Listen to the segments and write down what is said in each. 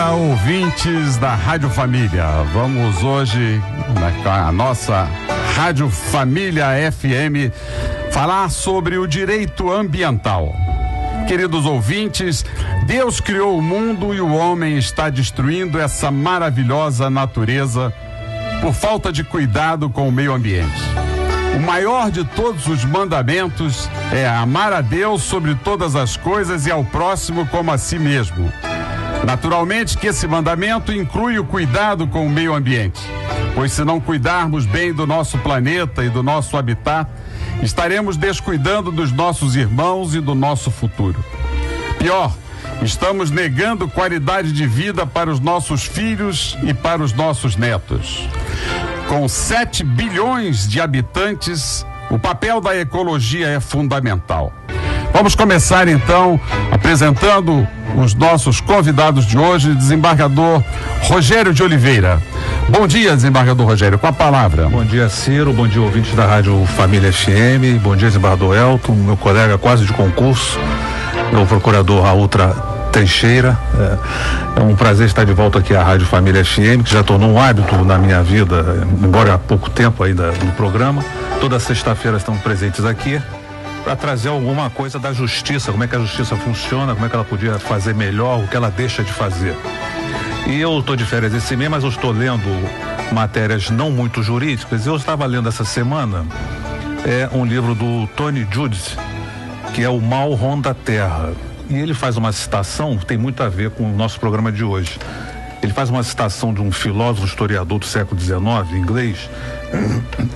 dia, ouvintes da Rádio Família. Vamos hoje, na nossa Rádio Família FM, falar sobre o direito ambiental. Queridos ouvintes, Deus criou o mundo e o homem está destruindo essa maravilhosa natureza por falta de cuidado com o meio ambiente. O maior de todos os mandamentos é amar a Deus sobre todas as coisas e ao próximo como a si mesmo. Naturalmente que esse mandamento inclui o cuidado com o meio ambiente, pois se não cuidarmos bem do nosso planeta e do nosso habitat, estaremos descuidando dos nossos irmãos e do nosso futuro. Pior, estamos negando qualidade de vida para os nossos filhos e para os nossos netos. Com 7 bilhões de habitantes, o papel da ecologia é fundamental. Vamos começar então apresentando os nossos convidados de hoje, desembargador Rogério de Oliveira. Bom dia, desembargador Rogério, com a palavra. Bom dia, Ciro, bom dia, ouvintes da Rádio Família FM, bom dia, desembargador Elton, meu colega quase de concurso, meu procurador Raul Teixeira. É um prazer estar de volta aqui à Rádio Família FM, que já tornou um hábito na minha vida, embora há pouco tempo ainda no programa. Toda sexta-feira estamos presentes aqui para trazer alguma coisa da justiça, como é que a justiça funciona, como é que ela podia fazer melhor, o que ela deixa de fazer. E eu estou de férias esse mês, mas eu estou lendo matérias não muito jurídicas. Eu estava lendo essa semana um livro do Tony Judice, que é O Mal Ronda a Terra. E ele faz uma citação que tem muito a ver com o nosso programa de hoje. Ele faz uma citação de um filósofo historiador do século XIX, inglês,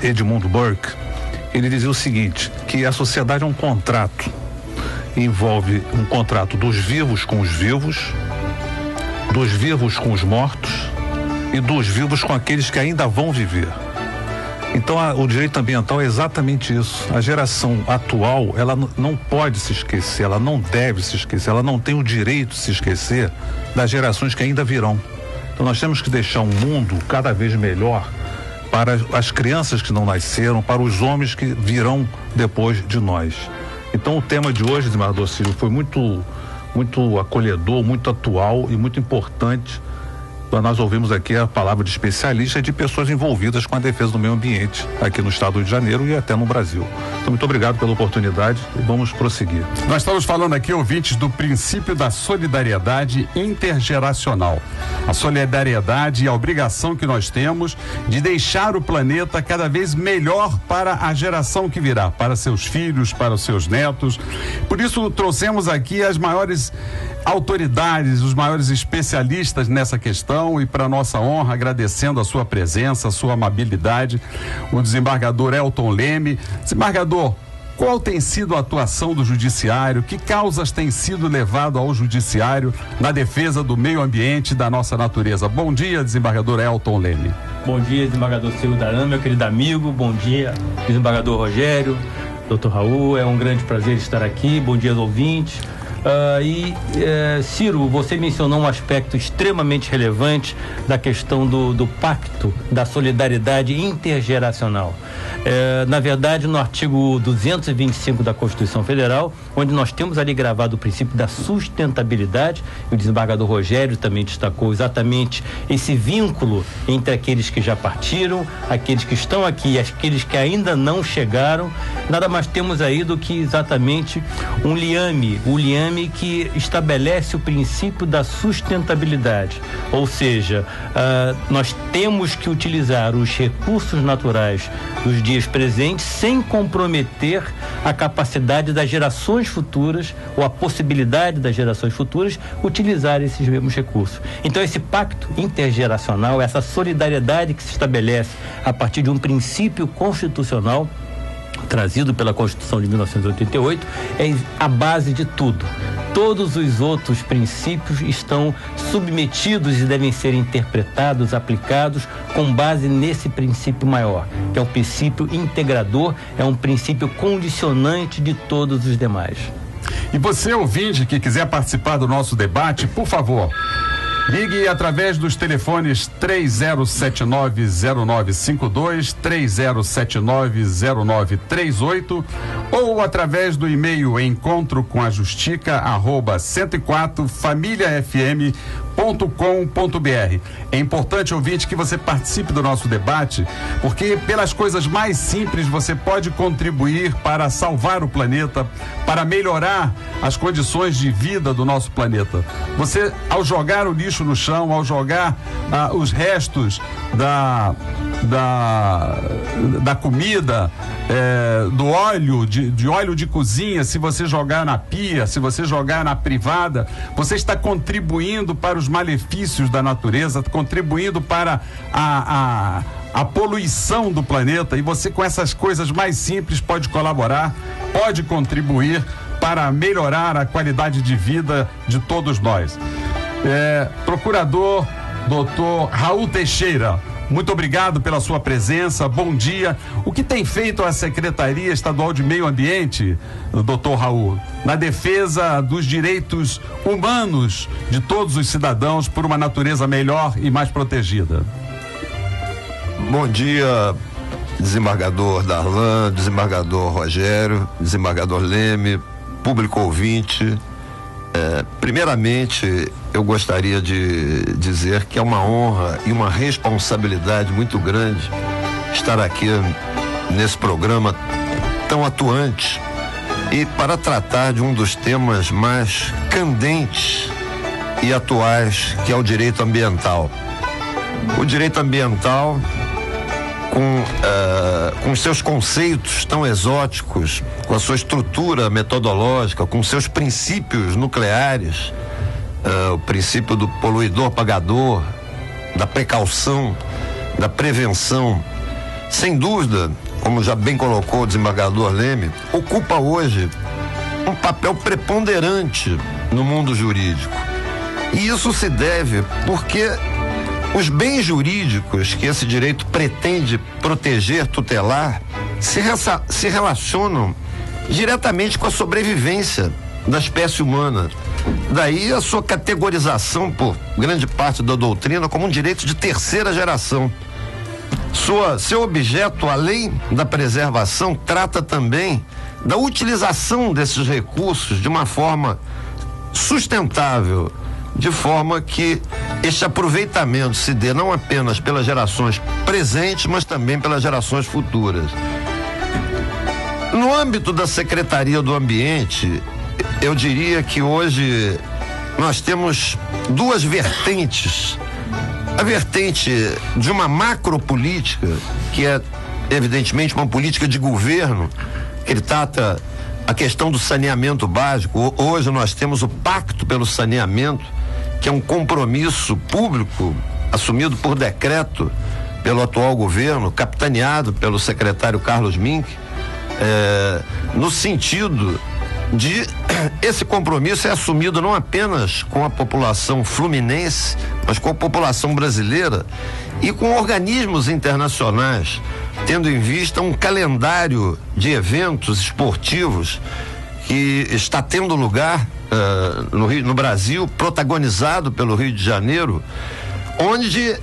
Edmund Burke. Ele dizia o seguinte, que a sociedade é um contrato. Envolve um contrato dos vivos com os vivos, dos vivos com os mortos e dos vivos com aqueles que ainda vão viver. Então o direito ambiental é exatamente isso. A geração atual, ela não pode se esquecer, ela não deve se esquecer, ela não tem o direito de se esquecer das gerações que ainda virão. Então nós temos que deixar um mundo cada vez melhor para as crianças que não nasceram, para os homens que virão depois de nós. Então o tema de hoje, desembargador Ciro, foi muito acolhedor, muito atual e muito importante. Nós ouvimos aqui a palavra de especialista e de pessoas envolvidas com a defesa do meio ambiente aqui no estado do Rio de Janeiro e até no Brasil. Então, muito obrigado pela oportunidade e vamos prosseguir. Nós estamos falando aqui, ouvintes, do princípio da solidariedade intergeracional. A solidariedade e a obrigação que nós temos de deixar o planeta cada vez melhor para a geração que virá, para seus filhos, para os seus netos. Por isso, trouxemos aqui as maiores autoridades, os maiores especialistas nessa questão, e para nossa honra, agradecendo a sua presença, a sua amabilidade, o desembargador Elton Leme. Desembargador, qual tem sido a atuação do judiciário? Que causas têm sido levadas ao judiciário na defesa do meio ambiente e da nossa natureza? Bom dia, desembargador Elton Leme. Bom dia, desembargador Ciro Daran, meu querido amigo. Bom dia, desembargador Rogério, doutor Raul. É um grande prazer estar aqui. Bom dia aos ouvintes. Ciro, você mencionou um aspecto extremamente relevante da questão do pacto da solidariedade intergeracional. Na verdade, no artigo 225 da Constituição Federal, onde nós temos ali gravado o princípio da sustentabilidade, e o desembargador Rogério também destacou exatamente esse vínculo entre aqueles que já partiram, aqueles que estão aqui e aqueles que ainda não chegaram. Nada mais temos aí do que exatamente o liame que estabelece o princípio da sustentabilidade, ou seja, nós temos que utilizar os recursos naturais dos dias presentes sem comprometer a capacidade das gerações futuras ou a possibilidade das gerações futuras utilizar esses mesmos recursos. Então esse pacto intergeracional, essa solidariedade que se estabelece a partir de um princípio constitucional trazido pela Constituição de 1988, é a base de tudo. Todos os outros princípios estão submetidos e devem ser interpretados, aplicados com base nesse princípio maior, que é o princípio integrador, é um princípio condicionante de todos os demais. E você, ouvinte, que quiser participar do nosso debate, por favor, Ligue através dos telefones 30790952, 30790938 ou através do e-mail encontro@104familiafm.com.br. É importante, ouvinte, que você participe do nosso debate, porque pelas coisas mais simples você pode contribuir para salvar o planeta, para melhorar as condições de vida do nosso planeta. Você, ao jogar o lixo no chão, ao jogar os restos da comida, do óleo, de óleo de cozinha, se você jogar na pia, se você jogar na privada, você está contribuindo para os malefícios da natureza, contribuindo para a poluição do planeta, e você, com essas coisas mais simples, pode colaborar, pode contribuir para melhorar a qualidade de vida de todos nós. Procurador Dr. Raul Teixeira, muito obrigado pela sua presença, bom dia. O que tem feito a Secretaria Estadual de Meio Ambiente, doutor Raul, na defesa dos direitos humanos de todos os cidadãos por uma natureza melhor e mais protegida? Bom dia, desembargador Darlan, desembargador Rogério, desembargador Leme, público ouvinte. Primeiramente, eu gostaria de dizer que é uma honra e uma responsabilidade muito grande estar aqui nesse programa tão atuante e para tratar de um dos temas mais candentes e atuais, que é o direito ambiental. O direito ambiental, com seus conceitos tão exóticos, com a sua estrutura metodológica, com seus princípios nucleares, o princípio do poluidor-pagador, da precaução, da prevenção, sem dúvida, como já bem colocou o desembargador Leme, ocupa hoje um papel preponderante no mundo jurídico. E isso se deve porque os bens jurídicos que esse direito pretende proteger, tutelar, se relacionam diretamente com a sobrevivência da espécie humana. Daí a sua categorização por grande parte da doutrina como um direito de terceira geração. Seu objeto, além da preservação, trata também da utilização desses recursos de uma forma sustentável, de forma que este aproveitamento se dê não apenas pelas gerações presentes, mas também pelas gerações futuras. No âmbito da Secretaria do Ambiente, eu diria que hoje nós temos duas vertentes. A vertente de uma macropolítica, que é evidentemente uma política de governo, que ele trata a questão do saneamento básico. Hoje nós temos o Pacto pelo Saneamento, que é um compromisso público assumido por decreto pelo atual governo, capitaneado pelo secretário Carlos Mink, no sentido de esse compromisso é assumido não apenas com a população fluminense, mas com a população brasileira e com organismos internacionais, tendo em vista um calendário de eventos esportivos que está tendo lugar no Brasil, protagonizado pelo Rio de Janeiro, onde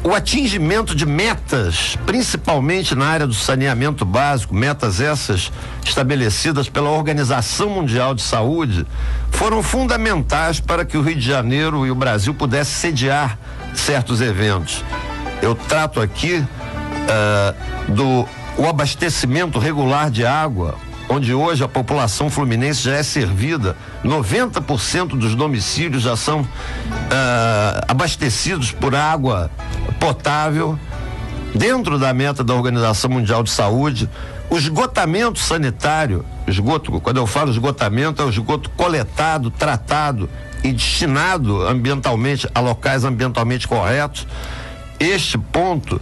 o atingimento de metas, principalmente na área do saneamento básico, metas essas estabelecidas pela Organização Mundial de Saúde, foram fundamentais para que o Rio de Janeiro e o Brasil pudessem sediar certos eventos. Eu trato aqui o abastecimento regular de água, onde hoje a população fluminense já é servida, 90% dos domicílios já são abastecidos por água potável, dentro da meta da Organização Mundial de Saúde. O esgotamento sanitário, quando eu falo esgotamento, é o esgoto coletado, tratado e destinado ambientalmente a locais ambientalmente corretos. Este ponto,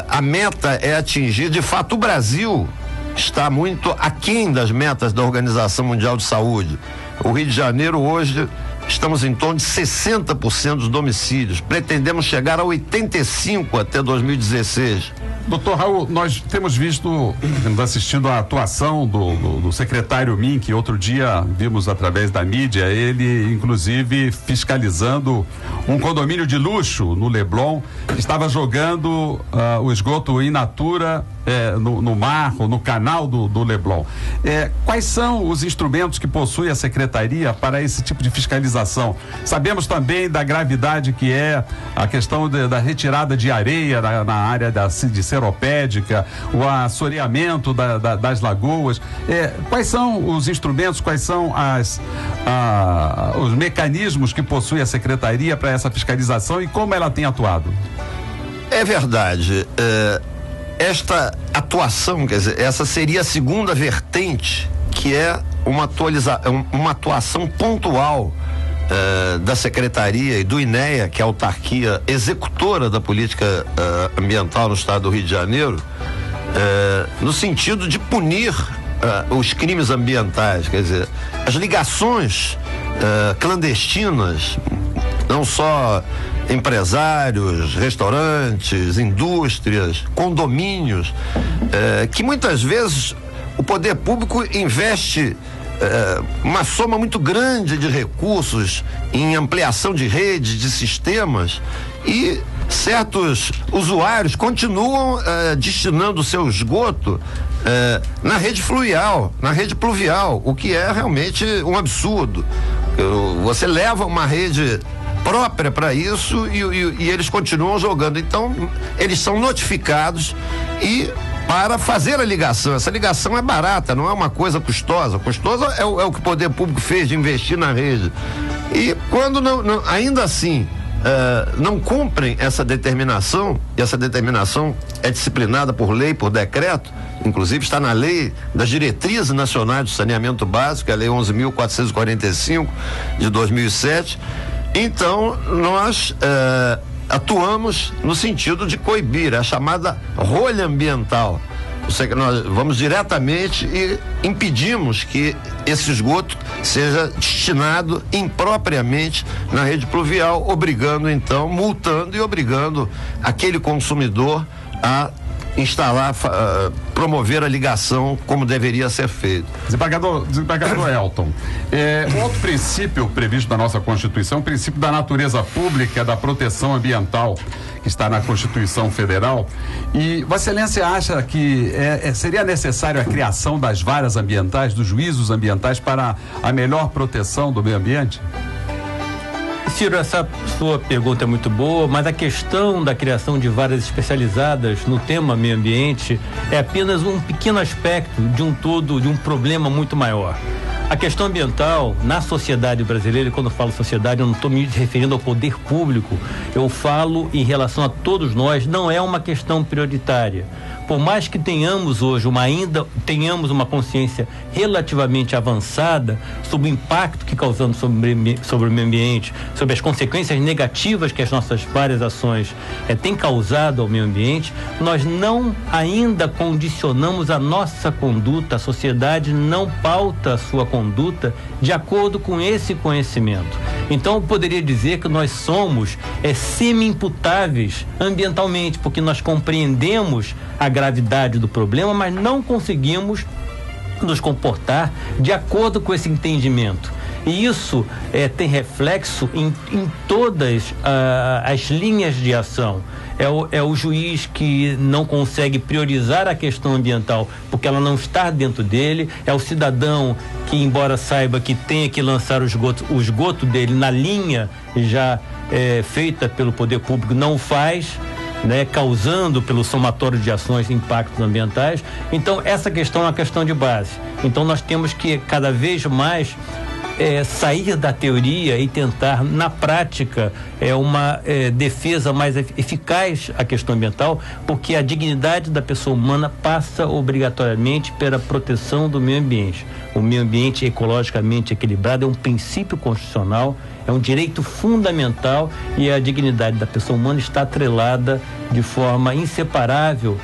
a meta é atingir. De fato, o Brasil está muito aquém das metas da Organização Mundial de Saúde. O Rio de Janeiro hoje estamos em torno de 60% dos domicílios. Pretendemos chegar a 85% até 2016. Doutor Raul, nós temos assistido a atuação do secretário Mink. Outro dia vimos através da mídia ele, inclusive, fiscalizando um condomínio de luxo no Leblon, que estava jogando o esgoto in natura no mar ou no canal do Leblon. Quais são os instrumentos que possui a secretaria para esse tipo de fiscalização? Sabemos também da gravidade que é a questão da retirada de areia na área de seropédica, o assoreamento das lagoas. Quais são os instrumentos, quais são os mecanismos que possui a secretaria para essa fiscalização e como ela tem atuado? É verdade. Esta atuação, quer dizer, essa seria a segunda vertente, que é uma atuação pontual da Secretaria e do INEA, que é a autarquia executora da política ambiental no estado do Rio de Janeiro, no sentido de punir os crimes ambientais, quer dizer, as ligações clandestinas, não só empresários, restaurantes, indústrias, condomínios, que muitas vezes o poder público investe uma soma muito grande de recursos em ampliação de redes, de sistemas, e certos usuários continuam destinando o seu esgoto na rede fluvial, o que é realmente um absurdo. Você leva uma rede própria para isso e eles continuam jogando. Então, eles são notificados para fazer a ligação. Essa ligação é barata, não é uma coisa custosa. Custosa é o que o poder público fez de investir na rede. E quando ainda assim não cumprem essa determinação, e essa determinação é disciplinada por lei, por decreto, inclusive está na lei das diretrizes nacionais do saneamento básico, a lei 11.445 de 2007. Então, nós atuamos no sentido de coibir a chamada rolha ambiental. Ou seja, nós vamos diretamente e impedimos que esse esgoto seja destinado impropriamente na rede pluvial, multando e obrigando aquele consumidor a instalar, promover a ligação como deveria ser feito. Desembargador Elton, outro princípio previsto na nossa Constituição, o princípio da natureza pública, da proteção ambiental, que está na Constituição Federal, e Vossa Excelência acha que seria necessário a criação das varas ambientais, dos juízos ambientais para a melhor proteção do meio ambiente? Ciro, essa sua pergunta é muito boa, mas a questão da criação de varas especializadas no tema meio ambiente é apenas um pequeno aspecto de um todo, de um problema muito maior. A questão ambiental na sociedade brasileira, e quando eu falo sociedade, eu não estou me referindo ao poder público, eu falo em relação a todos nós, não é uma questão prioritária. Por mais que tenhamos hoje tenhamos uma consciência relativamente avançada sobre o impacto que causamos sobre o meio ambiente, sobre as consequências negativas que as nossas várias ações têm causado ao meio ambiente, nós não ainda condicionamos a nossa conduta, a sociedade não pauta a sua conduta de acordo com esse conhecimento. Então eu poderia dizer que nós somos semi-imputáveis ambientalmente, porque nós compreendemos a gravidade do problema, mas não conseguimos nos comportar de acordo com esse entendimento. E isso tem reflexo em todas as linhas de ação. É o juiz que não consegue priorizar a questão ambiental porque ela não está dentro dele, é o cidadão que, embora saiba que tenha que lançar o esgoto dele na linha já feita pelo poder público, não o faz, causando pelo somatório de ações impactos ambientais. Então essa questão é uma questão de base. Então nós temos que cada vez mais sair da teoria e tentar na prática uma defesa mais eficaz à questão ambiental, porque a dignidade da pessoa humana passa obrigatoriamente pela proteção do meio ambiente. O meio ambiente ecologicamente equilibrado é um princípio constitucional, é um direito fundamental, e a dignidade da pessoa humana está atrelada de forma inseparável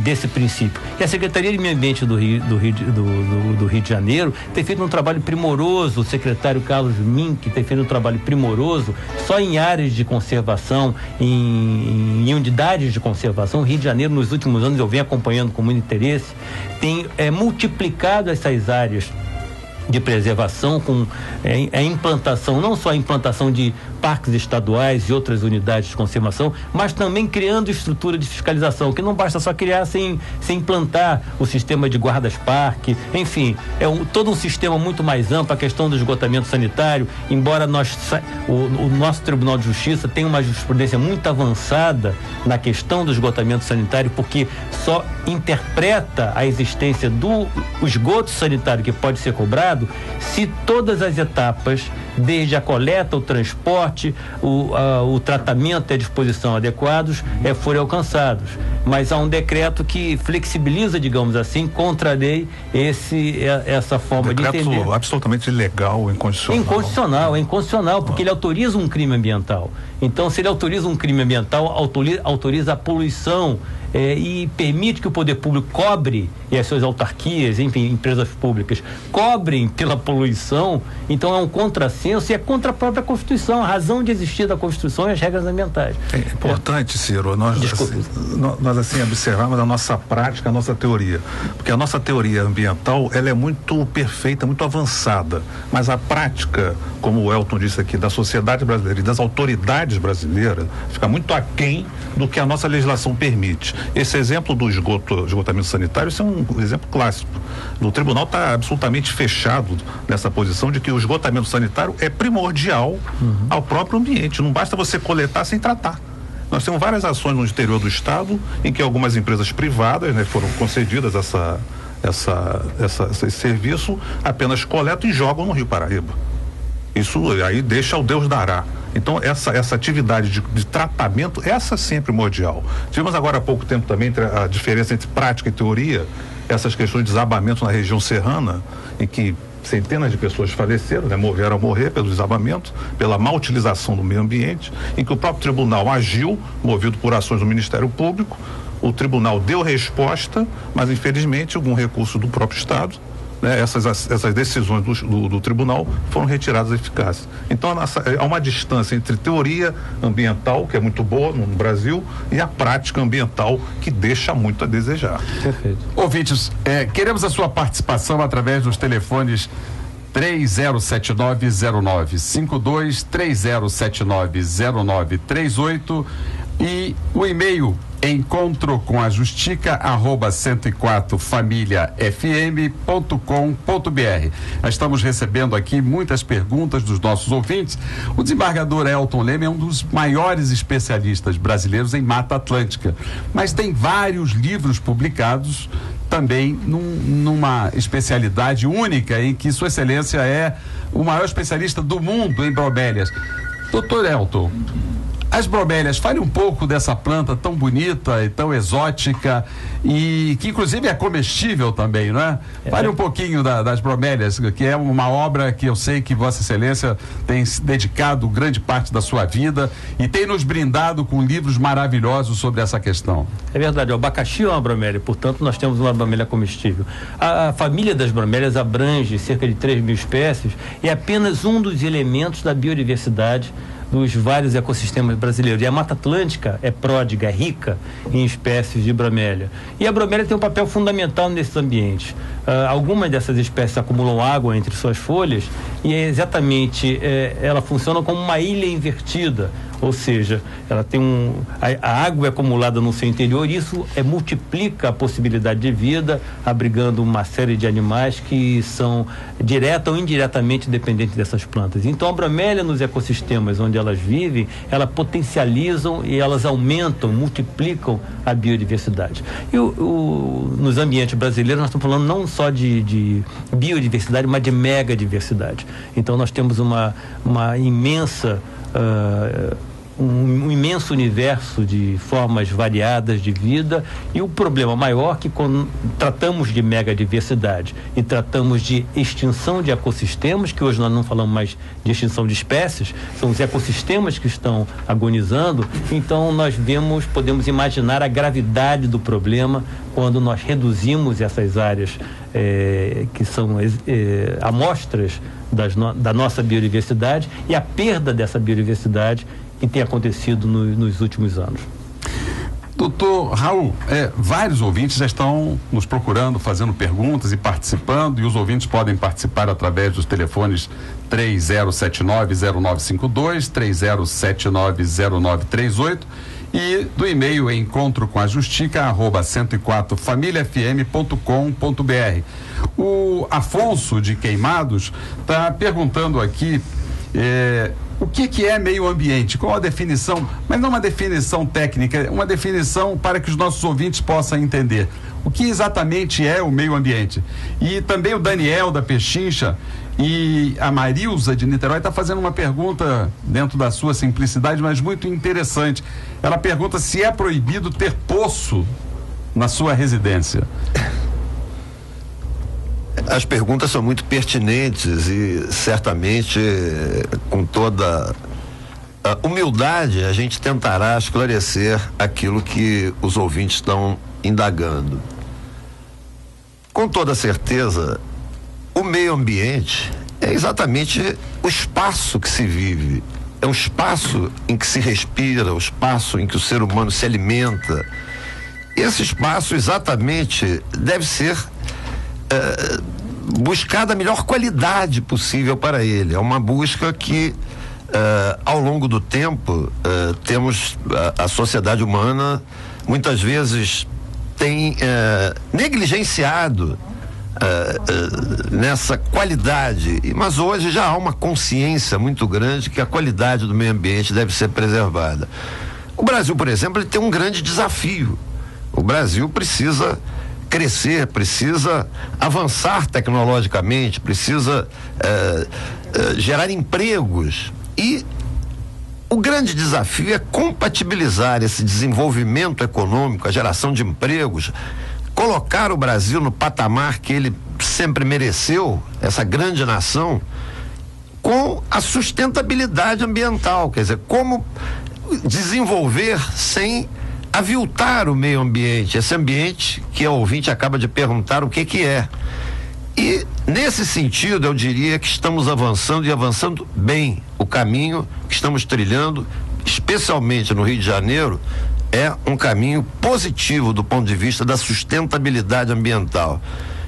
desse princípio. E a Secretaria de Meio Ambiente do Rio de Janeiro tem feito um trabalho primoroso, o secretário Carlos Mink tem feito um trabalho primoroso só em áreas de conservação, em unidades de conservação. O Rio de Janeiro, nos últimos anos, eu venho acompanhando com muito interesse, tem multiplicado essas áreas de preservação com a implantação, não só a implantação de parques estaduais e outras unidades de conservação, mas também criando estrutura de fiscalização, que não basta só criar sem implantar o sistema de guardas-parque, enfim, todo um sistema muito mais amplo. A questão do esgotamento sanitário, embora o nosso Tribunal de Justiça tenha uma jurisprudência muito avançada na questão do esgotamento sanitário, porque só interpreta a existência do esgoto sanitário que pode ser cobrado se todas as etapas, desde a coleta, o transporte, o tratamento e a disposição adequados, forem alcançados. Mas há um decreto que flexibiliza, digamos assim, contra a lei essa forma de entender. Decreto absolutamente ilegal, inconstitucional. É inconstitucional, porque ele autoriza um crime ambiental. Então, se ele autoriza um crime ambiental, autoriza a poluição e permite que o poder público cobre, e as suas autarquias, enfim, empresas públicas, cobrem pela poluição. Então é um contrassenso e é contra a própria Constituição, a razão de existir da Constituição e as regras ambientais. É importante, Ciro, nós observarmos a nossa prática, a nossa teoria, porque a nossa teoria ambiental, ela é muito perfeita, muito avançada, mas a prática, como o Elton disse aqui, da sociedade brasileira e das autoridades brasileiras, fica muito aquém do que a nossa legislação permite. Esse exemplo do esgotamento sanitário, isso é um exemplo clássico. O tribunal está absolutamente fechado nessa posição de que o esgotamento sanitário é primordial ao próprio ambiente. Não basta você coletar sem tratar. Nós temos várias ações no interior do estado em que algumas empresas privadas, foram concedidas esse serviço, apenas coletam e jogam no Rio Paraíba. Isso aí deixa o Deus dará. Então, essa atividade de tratamento, essa sim é primordial. Tivemos agora há pouco tempo também a diferença entre prática e teoria, essas questões de desabamento na região serrana, em que centenas de pessoas faleceram, vieram a morrer pelo desabamento, pela má utilização do meio ambiente, em que o próprio tribunal agiu, movido por ações do Ministério Público. O tribunal deu resposta, mas infelizmente algum recurso do próprio Estado, essas decisões do tribunal foram retiradas da eficácia. Então há uma distância entre teoria ambiental, que é muito boa no Brasil, e a prática ambiental, que deixa muito a desejar. Perfeito. Ouvintes, queremos a sua participação através dos telefones 30790952, 30790938 e o e-mail encontro@104familiafm.com.br. Nós estamos recebendo aqui muitas perguntas dos nossos ouvintes. O desembargador Elton Leme é um dos maiores especialistas brasileiros em Mata Atlântica, mas tem vários livros publicados também numa especialidade única, em que Sua Excelência é o maior especialista do mundo em bromélias. Doutor Elton, as bromélias, fale um pouco dessa planta tão bonita e tão exótica e que inclusive é comestível também, não é? Fale um pouquinho das bromélias, que é uma obra que eu sei que Vossa Excelência tem se dedicado grande parte da sua vida e tem nos brindado com livros maravilhosos sobre essa questão. É verdade, o abacaxi é uma bromélia, portanto nós temos uma bromélia comestível. A família das bromélias abrange cerca de 3.000 espécies e é apenas um dos elementos da biodiversidade dos vários ecossistemas brasileiros. E a Mata Atlântica é pródiga, é rica em espécies de bromélia. E a bromélia tem um papel fundamental nesses ambientes. Algumas dessas espécies acumulam água entre suas folhas e ela funciona como uma ilha invertida. Ou seja, ela tem a água é acumulada no seu interior e isso multiplica a possibilidade de vida, abrigando uma série de animais que são direta ou indiretamente dependentes dessas plantas. Então a bromélia nos ecossistemas onde elas vivem, elas potencializam e elas aumentam, multiplicam a biodiversidade. E nos ambientes brasileiros nós estamos falando não só de biodiversidade, mas de megadiversidade. Então nós temos uma imensa um imenso universo de formas variadas de vida, e o problema maior que quando tratamos de megadiversidade e tratamos de extinção de ecossistemas, que hoje nós não falamos mais de extinção de espécies, são os ecossistemas que estão agonizando, então nós podemos imaginar a gravidade do problema quando nós reduzimos essas áreas que são amostras da nossa biodiversidade, e a perda dessa biodiversidade que tem acontecido nos últimos anos. Doutor Raul, vários ouvintes já estão nos procurando, fazendo perguntas e participando, e os ouvintes podem participar através dos telefones 3079-0952, 3079-0938 e do e-mail encontrocomajustica@104familiafm.com.br. O Afonso de Queimados está perguntando aqui o que é meio ambiente, qual a definição, mas não uma definição técnica, uma definição para que os nossos ouvintes possam entender o que exatamente é o meio ambiente. E também o Daniel da Pechincha e a Marilza de Niterói está fazendo uma pergunta dentro da sua simplicidade, mas muito interessante. Ela pergunta se é proibido ter poço na sua residência. As perguntas são muito pertinentes e certamente com toda a humildade a gente tentará esclarecer aquilo que os ouvintes estão indagando. Com toda certeza, o meio ambiente é exatamente o espaço que se vive, é um espaço em que se respira, o espaço em que o ser humano se alimenta. Esse espaço exatamente deve ser buscar a melhor qualidade possível para ele. É uma busca que ao longo do tempo temos a sociedade humana muitas vezes tem negligenciado nessa qualidade, mas hoje já há uma consciência muito grande que a qualidade do meio ambiente deve ser preservada. O Brasil, por exemplo, ele tem um grande desafio. O Brasil precisa crescer, precisa avançar tecnologicamente, precisa gerar empregos, e o grande desafio é compatibilizar esse desenvolvimento econômico, a geração de empregos, colocar o Brasil no patamar que ele sempre mereceu, essa grande nação, com a sustentabilidade ambiental, quer dizer, como desenvolver sem aviltar o meio ambiente, esse ambiente que o ouvinte acaba de perguntar o que é. E nesse sentido eu diria que estamos avançando, e avançando bem. O caminho que estamos trilhando, especialmente no Rio de Janeiro, é um caminho positivo do ponto de vista da sustentabilidade ambiental.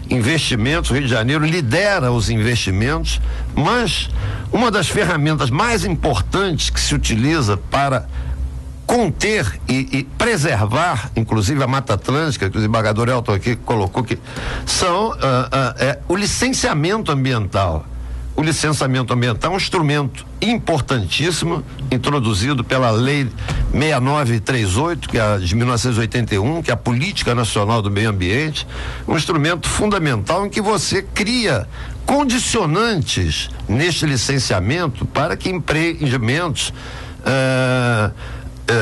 Investimentos, o Rio de Janeiro lidera os investimentos, mas uma das ferramentas mais importantes que se utiliza para conter e preservar, inclusive a Mata Atlântica, que o desembargador Elton aqui colocou, que são o licenciamento ambiental. O licenciamento ambiental é um instrumento importantíssimo, introduzido pela Lei 6938, que é de 1981, que é a Política Nacional do Meio Ambiente, um instrumento fundamental em que você cria condicionantes neste licenciamento para que empreendimentos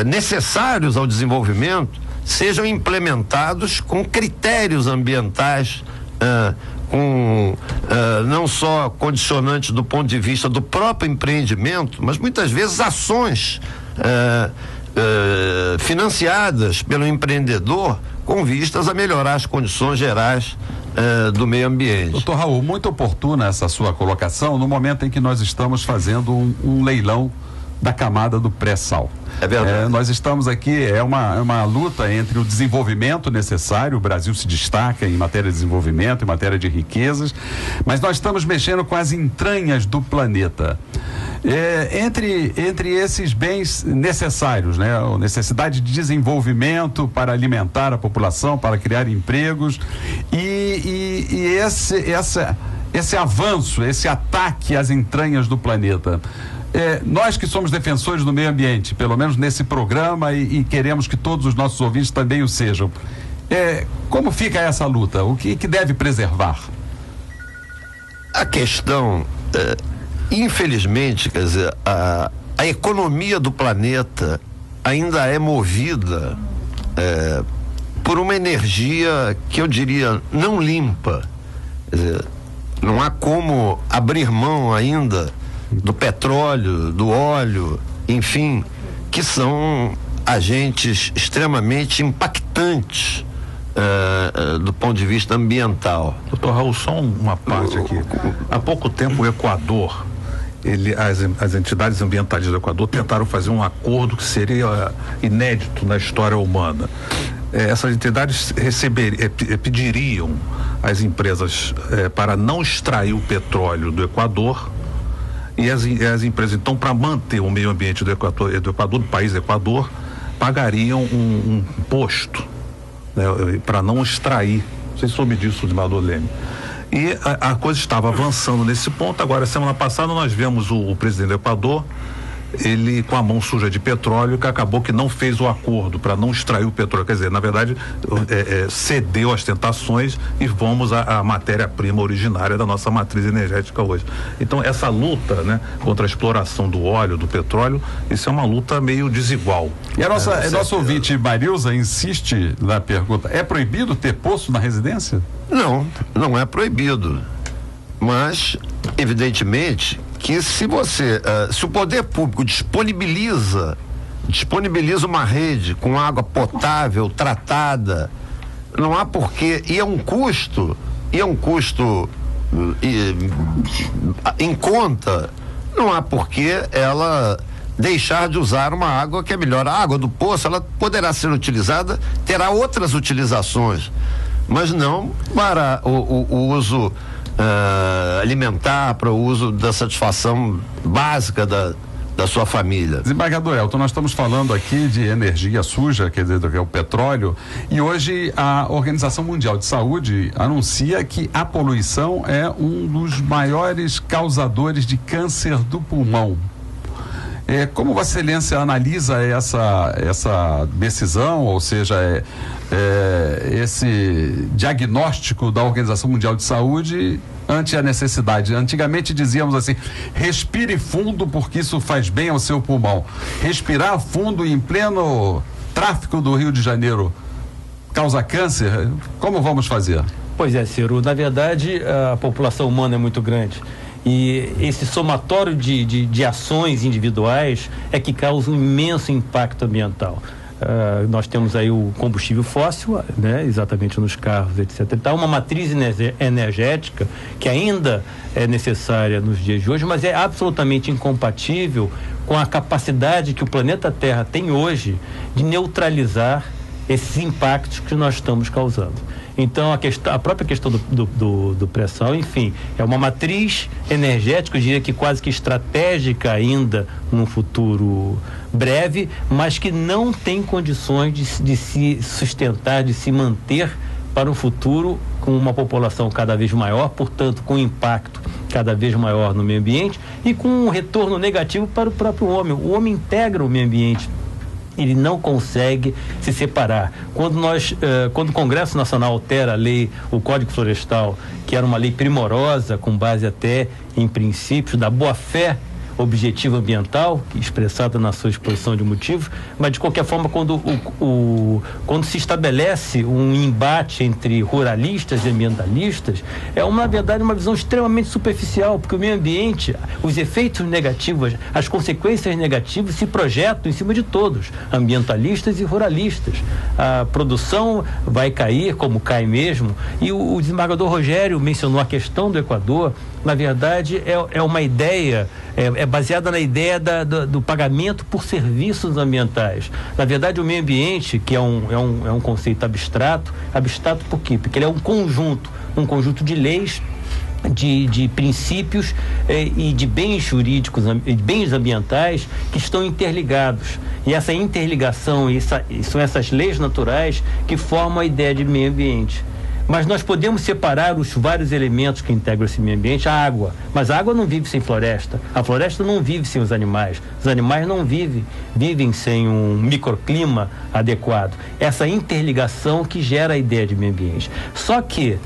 necessários ao desenvolvimento sejam implementados com critérios ambientais, não só condicionantes do ponto de vista do próprio empreendimento, mas muitas vezes ações financiadas pelo empreendedor com vistas a melhorar as condições gerais do meio ambiente. Doutor Raul, muito oportuna essa sua colocação no momento em que nós estamos fazendo um leilão da camada do pré-sal. É verdade. Nós estamos aqui, é uma luta entre o desenvolvimento necessário, o Brasil se destaca em matéria de desenvolvimento, em matéria de riquezas, mas nós estamos mexendo com as entranhas do planeta. Entre esses bens necessários, né? A necessidade de desenvolvimento para alimentar a população, para criar empregos, e esse avanço, esse ataque às entranhas do planeta. Nós que somos defensores do meio ambiente, pelo menos nesse programa, e queremos que todos os nossos ouvintes também o sejam, como fica essa luta? O que deve preservar? A questão, infelizmente, quer dizer, a economia do planeta ainda é movida por uma energia que eu diria não limpa. Quer dizer, não há como abrir mão ainda do petróleo, do óleo, enfim, que são agentes extremamente impactantes do ponto de vista ambiental. Doutor Raul, só uma parte aqui. Há pouco tempo o Equador, as entidades ambientalistas do Equador tentaram fazer um acordo que seria inédito na história humana. Essas entidades pediriam às empresas para não extrair o petróleo do Equador, e as empresas, então, para manter o meio ambiente do Equador, do país Equador, pagariam um imposto, né, para não extrair. Você soube disso, desembargador Leme. E a coisa estava avançando nesse ponto. Agora, semana passada, nós vemos o presidente do Equador, ele com a mão suja de petróleo, que acabou que não fez o acordo para não extrair o petróleo. Quer dizer, na verdade, cedeu às tentações e vamos à matéria-prima originária da nossa matriz energética hoje. Então, essa luta, né, contra a exploração do óleo, do petróleo, isso é uma luta meio desigual. E a nossa ouvinte Marilza insiste na pergunta: é proibido ter poço na residência? Não, não é proibido. Mas, evidentemente, que se o poder público disponibiliza uma rede com água potável, tratada, não há porquê, e é um custo em conta, não há porquê ela deixar de usar uma água que é melhor. A água do poço, ela poderá ser utilizada, terá outras utilizações, mas não para o uso alimentar, para o uso da satisfação básica da sua família. Desembargador Elton, nós estamos falando aqui de energia suja, quer dizer, do que é o petróleo, e hoje a Organização Mundial de Saúde anuncia que a poluição é um dos maiores causadores de câncer do pulmão. Como Vossa Excelência analisa essa decisão, ou seja, esse diagnóstico da Organização Mundial de Saúde ante a necessidade? Antigamente dizíamos assim: respire fundo porque isso faz bem ao seu pulmão. Respirar fundo em pleno tráfego do Rio de Janeiro causa câncer? Como vamos fazer? Pois é, Ciro, na verdade a população humana é muito grande. E esse somatório de ações individuais é que causa um imenso impacto ambiental. Nós temos aí o combustível fóssil, né, exatamente nos carros, etc. Então, uma matriz energética que ainda é necessária nos dias de hoje, mas é absolutamente incompatível com a capacidade que o planeta Terra tem hoje de neutralizar esses impactos que nós estamos causando. Então, a própria questão do pré-sal, enfim, é uma matriz energética, eu diria que quase que estratégica ainda num futuro breve, mas que não tem condições de se sustentar, de se manter para um futuro com uma população cada vez maior, portanto, com impacto cada vez maior no meio ambiente e com um retorno negativo para o próprio homem. O homem integra o meio ambiente. Ele não consegue se separar. Quando o Congresso Nacional altera a lei, o Código Florestal, que era uma lei primorosa, com base até em princípios da boa-fé objetiva ambiental, expressada na sua exposição de motivos, mas de qualquer forma, quando se estabelece um embate entre ruralistas e ambientalistas, na verdade, uma visão extremamente superficial, porque o meio ambiente, os efeitos negativos, as consequências negativas se projetam em cima de todos, ambientalistas e ruralistas. A produção vai cair, como cai mesmo, e o desembargador Rogério mencionou a questão do Equador. Na verdade, é uma ideia, é baseada na ideia do pagamento por serviços ambientais. Na verdade, o meio ambiente, que é um conceito abstrato por quê? Porque ele é um conjunto de leis, de princípios e de bens jurídicos, bens ambientais que estão interligados. E essa interligação, são essas leis naturais que formam a ideia de meio ambiente. Mas nós podemos separar os vários elementos que integram esse meio ambiente. A água, mas a água não vive sem floresta, a floresta não vive sem os animais não vivem sem um microclima adequado. Essa interligação que gera a ideia de meio ambiente. Só que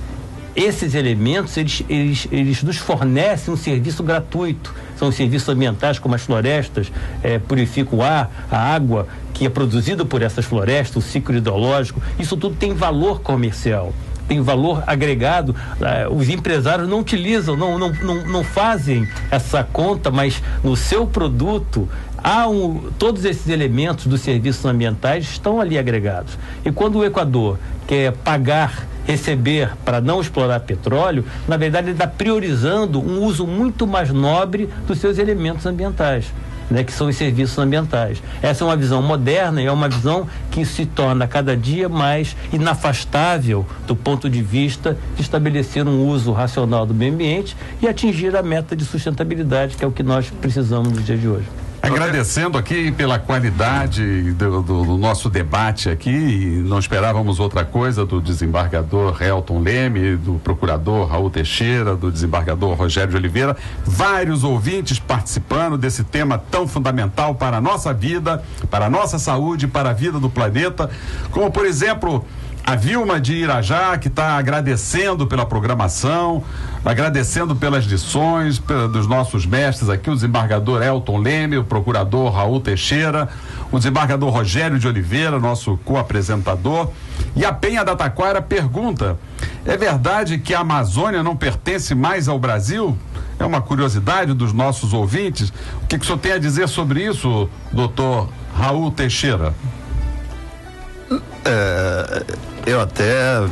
esses elementos, eles nos fornecem um serviço gratuito. São serviços ambientais, como as florestas, purificam o ar, a água que é produzida por essas florestas, o ciclo hidrológico. Isso tudo tem valor comercial, tem valor agregado. Os empresários não utilizam, não fazem essa conta, mas no seu produto todos esses elementos dos serviços ambientais estão ali agregados. E quando o Equador quer receber para não explorar petróleo, na verdade ele está priorizando um uso muito mais nobre dos seus elementos ambientais, né, que são os serviços ambientais. Essa é uma visão moderna e é uma visão que se torna cada dia mais inafastável do ponto de vista de estabelecer um uso racional do meio ambiente e atingir a meta de sustentabilidade, que é o que nós precisamos no dia de hoje. Agradecendo aqui pela qualidade do nosso debate aqui, não esperávamos outra coisa do desembargador Elton Leme, do procurador Raul Teixeira, do desembargador Rogério de Oliveira, vários ouvintes participando desse tema tão fundamental para a nossa vida, para a nossa saúde, para a vida do planeta, como por exemplo a Vilma de Irajá, que está agradecendo pela programação, agradecendo pelas lições dos nossos mestres aqui, o desembargador Elton Leme, o procurador Raul Teixeira, o desembargador Rogério de Oliveira, nosso co-apresentador. E a Penha da Taquara pergunta: é verdade que a Amazônia não pertence mais ao Brasil? É uma curiosidade dos nossos ouvintes. O que o senhor tem a dizer sobre isso, doutor Raul Teixeira? Eu até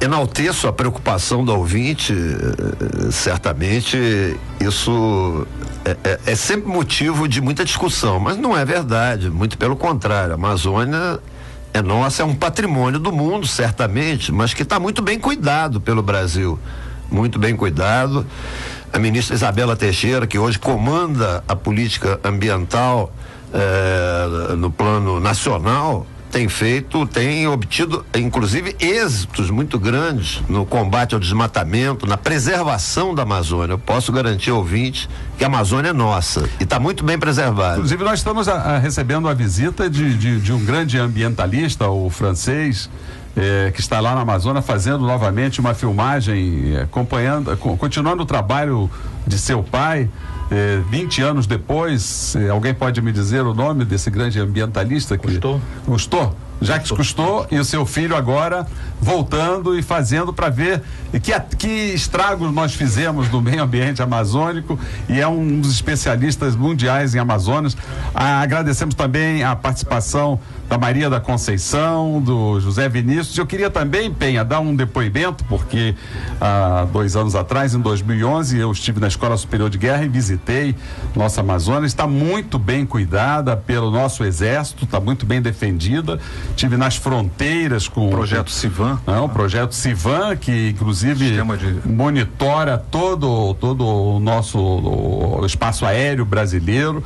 enalteço a preocupação do ouvinte. Certamente isso é sempre motivo de muita discussão, mas não é verdade, muito pelo contrário. A Amazônia é nossa, é um patrimônio do mundo, certamente, mas que está muito bem cuidado pelo Brasil, muito bem cuidado. A ministra Isabela Teixeira, que hoje comanda a política ambiental no plano nacional, tem obtido, inclusive, êxitos muito grandes no combate ao desmatamento, na preservação da Amazônia. Eu posso garantir ao ouvinte que a Amazônia é nossa e está muito bem preservada. Inclusive, nós estamos recebendo a visita de um grande ambientalista, o francês, que está lá na Amazônia fazendo novamente uma filmagem, continuando o trabalho de seu pai. 20 anos depois, alguém pode me dizer o nome desse grande ambientalista? Cousteau? Jacques Cousteau, e o seu filho agora voltando e fazendo para ver que estragos nós fizemos no meio ambiente amazônico, e é um dos especialistas mundiais em Amazonas. Agradecemos também a participação da Maria da Conceição, do José Vinícius. Eu queria também, Penha, dar um depoimento, porque há 2 anos atrás, em 2011, eu estive na Escola Superior de Guerra e visitei nossa Amazônia. Está muito bem cuidada pelo nosso exército, está muito bem defendida. Estive nas fronteiras com o projeto Civan. O projeto Civan, que inclusive monitora todo o nosso espaço aéreo brasileiro.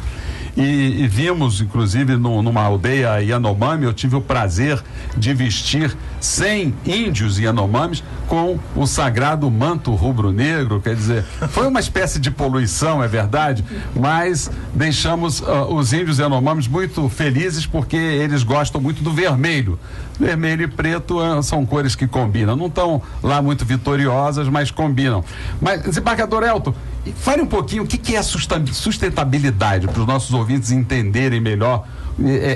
E vimos, inclusive, numa aldeia Yanomami, eu tive o prazer de vestir 100 índios Yanomamis com o sagrado manto rubro-negro. Quer dizer, foi uma espécie de poluição, é verdade, mas deixamos os índios Yanomamis muito felizes, porque eles gostam muito do vermelho. Vermelho e preto são cores que combinam. Não estão lá muito vitoriosas, mas combinam. Mas, desembargador Elton, fale um pouquinho o que é sustentabilidade, para os nossos ouvintes entenderem melhor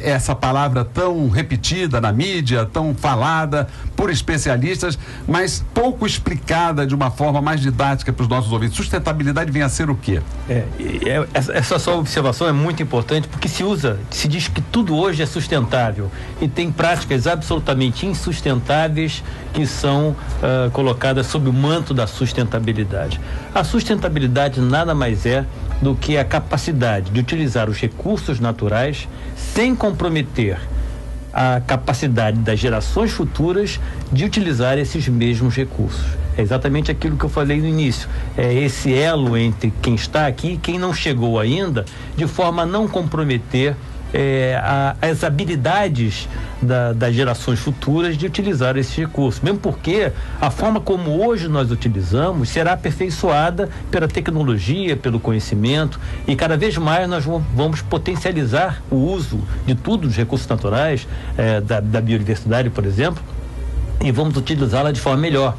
essa palavra tão repetida na mídia, tão falada por especialistas, mas pouco explicada de uma forma mais didática para os nossos ouvintes. Sustentabilidade vem a ser o quê? Essa sua observação é muito importante, porque se diz que tudo hoje é sustentável, e tem práticas absolutamente insustentáveis que são colocadas sob o manto da sustentabilidade. A sustentabilidade nada mais é do que a capacidade de utilizar os recursos naturais sem comprometer a capacidade das gerações futuras de utilizar esses mesmos recursos. É exatamente aquilo que eu falei no início. É esse elo entre quem está aqui e quem não chegou ainda, de forma a não comprometer as habilidades das gerações futuras de utilizar esses recursos, mesmo porque a forma como hoje nós utilizamos será aperfeiçoada pela tecnologia, pelo conhecimento, e cada vez mais nós vamos potencializar o uso de tudo, dos recursos naturais, da biodiversidade, por exemplo, e vamos utilizá-la de forma melhor.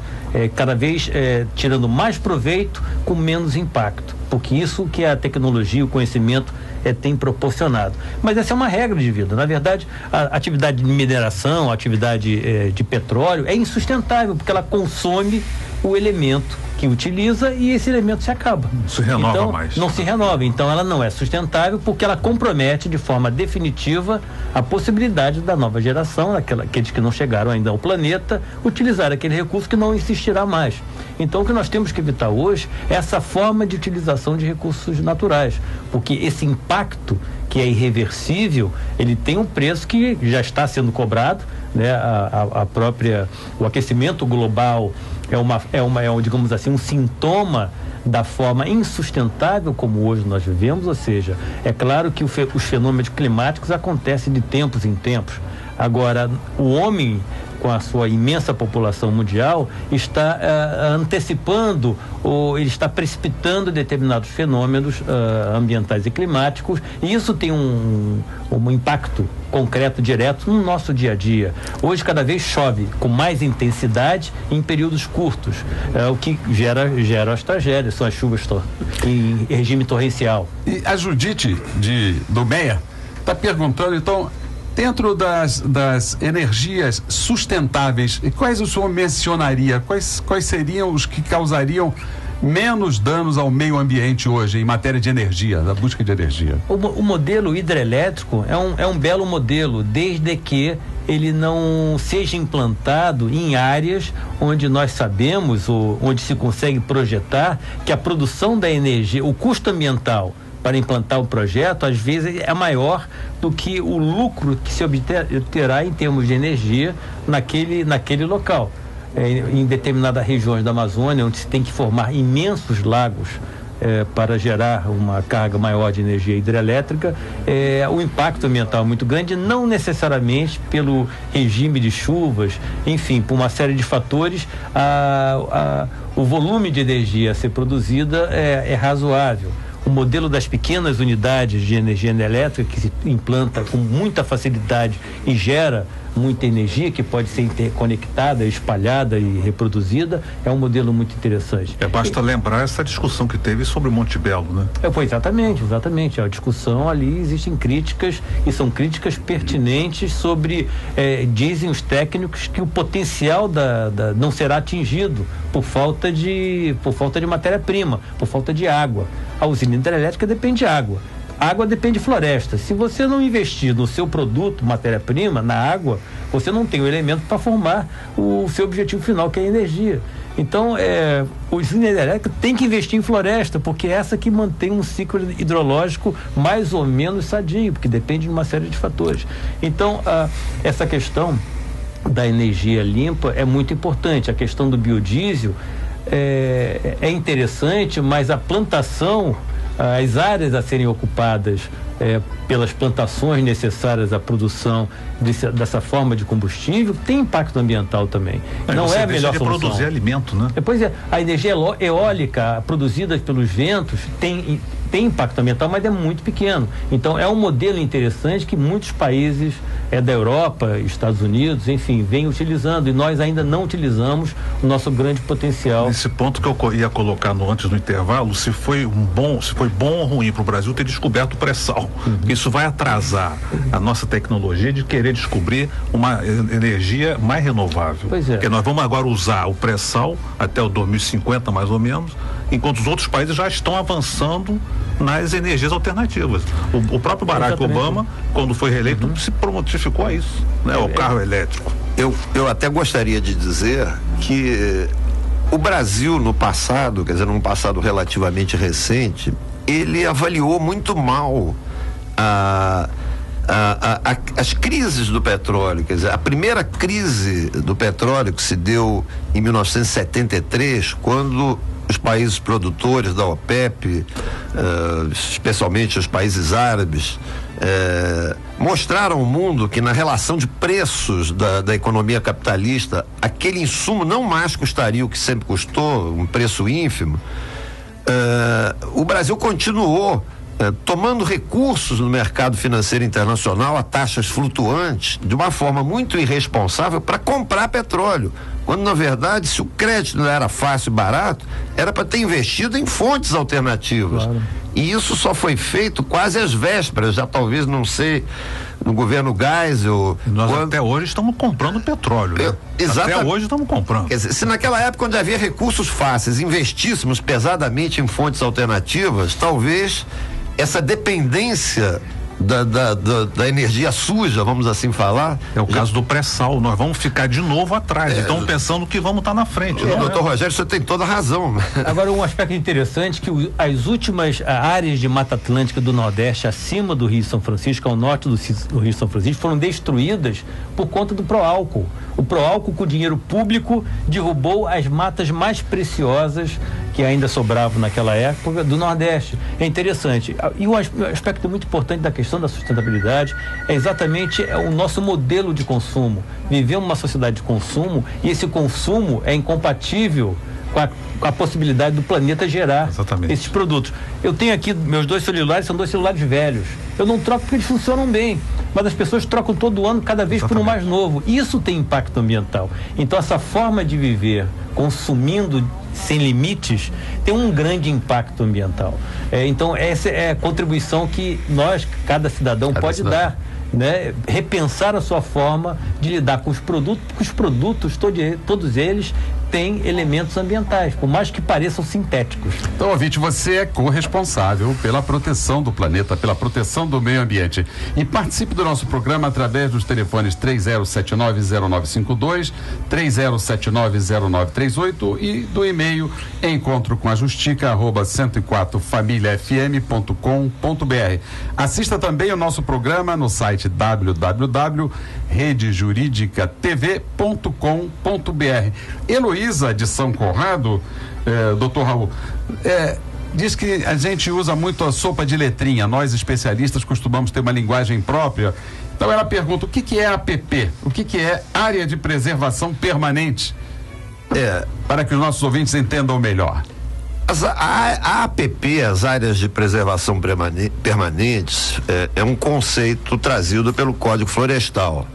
cada vez tirando mais proveito com menos impacto, porque isso que a tecnologia, o conhecimento tem proporcionado. Mas essa é uma regra de vida. Na verdade, a atividade de mineração, a atividade de petróleo é insustentável, porque ela consome o elemento que utiliza e esse elemento se acaba. Não se renova então, mais. Não se renova. Então ela não é sustentável porque ela compromete de forma definitiva a possibilidade da nova geração, aqueles que não chegaram ainda ao planeta, utilizar aquele recurso que não existirá mais. Então o que nós temos que evitar hoje é essa forma de utilização de recursos naturais, porque esse impacto que é irreversível, ele tem um preço que já está sendo cobrado, né? O aquecimento global digamos assim, um sintoma da forma insustentável como hoje nós vivemos, ou seja, é claro que os fenômenos climáticos acontecem de tempos em tempos. Agora, o homem, com a sua imensa população mundial, está antecipando ou ele está precipitando determinados fenômenos ambientais e climáticos, e isso tem um impacto concreto, direto no nosso dia a dia. Hoje cada vez chove com mais intensidade em períodos curtos, o que gera as tragédias, são as chuvas em regime torrencial. E a Judite do Meia está perguntando, então, dentro das energias sustentáveis, quais o senhor mencionaria? Quais seriam os que causariam menos danos ao meio ambiente hoje em matéria de energia, da busca de energia? O modelo hidrelétrico é um belo modelo, desde que ele não seja implantado em áreas onde nós sabemos, ou onde se consegue projetar que a produção da energia, o custo ambiental para implantar o projeto, às vezes é maior do que o lucro que se obterá em termos de energia naquele local. Em determinadas regiões da Amazônia, onde se tem que formar imensos lagos para gerar uma carga maior de energia hidrelétrica, o impacto ambiental é muito grande, não necessariamente pelo regime de chuvas, enfim, por uma série de fatores, o volume de energia a ser produzida é razoável. O modelo das pequenas unidades de energia elétrica, que se implanta com muita facilidade e gera muita energia, que pode ser interconectada, espalhada e reproduzida, é um modelo muito interessante. Basta lembrar essa discussão que teve sobre Monte Belo, né? Exatamente. A discussão ali, existem críticas, e são críticas pertinentes sobre, dizem os técnicos, que o potencial não será atingido por falta de matéria-prima, por falta de água. A usina hidrelétrica depende de água. Água depende de floresta. Se você não investir no seu produto, matéria-prima, na água, você não tem o elemento para formar o seu objetivo final, que é a energia. Então, a usina hidrelétrica tem que investir em floresta, porque é essa que mantém um ciclo hidrológico mais ou menos sadio, porque depende de uma série de fatores. Então, essa questão da energia limpa é muito importante. A questão do biodiesel é interessante, mas a plantação, as áreas a serem ocupadas pelas plantações necessárias à produção dessa forma de combustível tem impacto ambiental também. Não é a melhor solução. Produzir alimento, né? Pois é, a energia eólica produzida pelos ventos tem impacto ambiental, mas é muito pequeno. Então é um modelo interessante que muitos países da Europa, Estados Unidos, enfim, vêm utilizando, e nós ainda não utilizamos o nosso grande potencial. Nesse ponto que eu ia colocar antes do intervalo, se foi bom ou ruim para o Brasil ter descoberto o pré-sal. Isso vai atrasar a nossa tecnologia de querer descobrir uma energia mais renovável. Pois é. Porque nós vamos agora usar o pré-sal até o 2050, mais ou menos, enquanto os outros países já estão avançando nas energias alternativas. O próprio Barack Obama, quando foi reeleito, se prontificou a isso, né? O carro elétrico. Eu até gostaria de dizer que o Brasil, no passado, quer dizer, num passado relativamente recente, ele avaliou muito mal as crises do petróleo. Quer dizer, a primeira crise do petróleo, que se deu em 1973, quando os países produtores da OPEP, especialmente os países árabes, mostraram ao mundo que na relação de preços da economia capitalista, aquele insumo não mais custaria o que sempre custou, um preço ínfimo. O Brasil continuou tomando recursos no mercado financeiro internacional a taxas flutuantes de uma forma muito irresponsável para comprar petróleo, quando na verdade, se o crédito não era fácil e barato, era para ter investido em fontes alternativas. Claro. E isso só foi feito quase às vésperas, já talvez, não sei, no governo Geisel. Nós até hoje estamos comprando petróleo, né? Até hoje estamos comprando. Quer dizer, se naquela época onde havia recursos fáceis, investíssemos pesadamente em fontes alternativas, talvez essa dependência da energia suja, vamos assim falar. É o caso do pré-sal, nós vamos ficar de novo atrás, então pensando que vamos estar na frente. Doutor Rogério, você tem toda a razão. Agora, um aspecto interessante que as últimas áreas de Mata Atlântica do Nordeste, acima do Rio São Francisco, ao norte do Rio São Francisco, foram destruídas por conta do Proálcool. O Proálcool, com dinheiro público, derrubou as matas mais preciosas que ainda sobravam naquela época do Nordeste. É interessante. E um aspecto muito importante da questão da sustentabilidade é exatamente o nosso modelo de consumo. Vivemos uma sociedade de consumo e esse consumo é incompatível com a possibilidade do planeta gerar esses produtos. Eu tenho aqui, meus 2 celulares são 2 celulares velhos. Eu não troco porque eles funcionam bem, mas as pessoas trocam todo ano, cada vez por um mais novo. Isso tem impacto ambiental. Então, essa forma de viver consumindo sem limites tem um grande impacto ambiental. Então, essa é a contribuição que cada cidadão pode dar. Né, repensar a sua forma de lidar com os produtos, porque os produtos, todos eles têm elementos ambientais, por mais que pareçam sintéticos. Então, ouvinte, você é corresponsável pela proteção do planeta, pela proteção do meio ambiente. E participe do nosso programa através dos telefones 30790952, 30790938 e do e-mail encontrocomaJustica@104familiafm.com.br. Assista também o nosso programa no site www.redejuridicatv.com.br. Heloísa de São Conrado, doutor Raul, diz que a gente usa muito a sopa de letrinha, nós especialistas costumamos ter uma linguagem própria. Então ela pergunta, o que é APP? O que é Área de Preservação Permanente? Para que os nossos ouvintes entendam melhor. A APP, as áreas de preservação permanentes, é um conceito trazido pelo Código Florestal.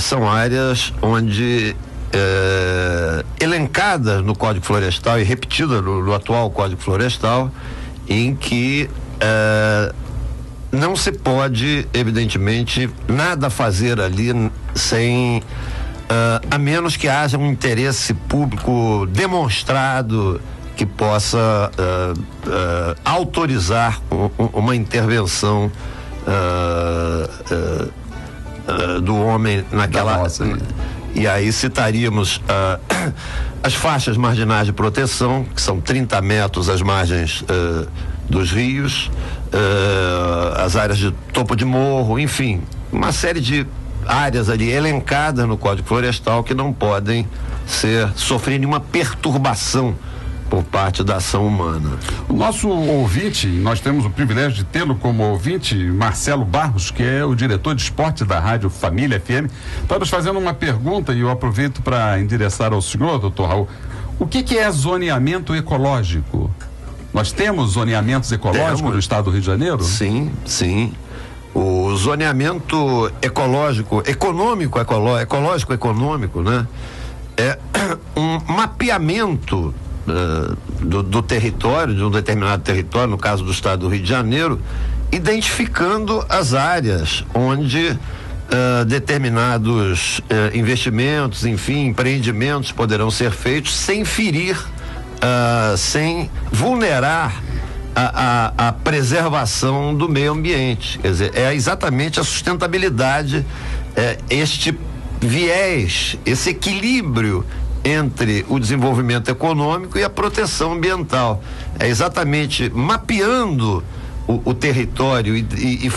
São áreas onde elencadas no Código Florestal e repetida no atual Código Florestal, em que não se pode, evidentemente, nada fazer ali sem a menos que haja um interesse público demonstrado que possa autorizar uma intervenção do homem naquela. E aí citaríamos as faixas marginais de proteção, que são 30 metros às margens dos rios, as áreas de topo de morro, enfim, uma série de áreas ali elencadas no Código Florestal que não podem sofrer nenhuma perturbação por parte da ação humana. O nosso ouvinte, nós temos o privilégio de tê-lo como ouvinte, Marcelo Barros, que é o diretor de esporte da Rádio Família FM, está nos fazendo uma pergunta e eu aproveito para endereçar ao senhor, doutor Raul. O que é zoneamento ecológico? Nós temos zoneamentos ecológicos no estado do Rio de Janeiro? Sim, sim. O zoneamento ecológico-econômico, né? É um mapeamento do território, de um determinado território, no caso do estado do Rio de Janeiro, identificando as áreas onde determinados investimentos, enfim, empreendimentos poderão ser feitos sem ferir, sem vulnerar a preservação do meio ambiente. Quer dizer, é exatamente a sustentabilidade, este viés, esse equilíbrio entre o desenvolvimento econômico e a proteção ambiental. É exatamente mapeando o território e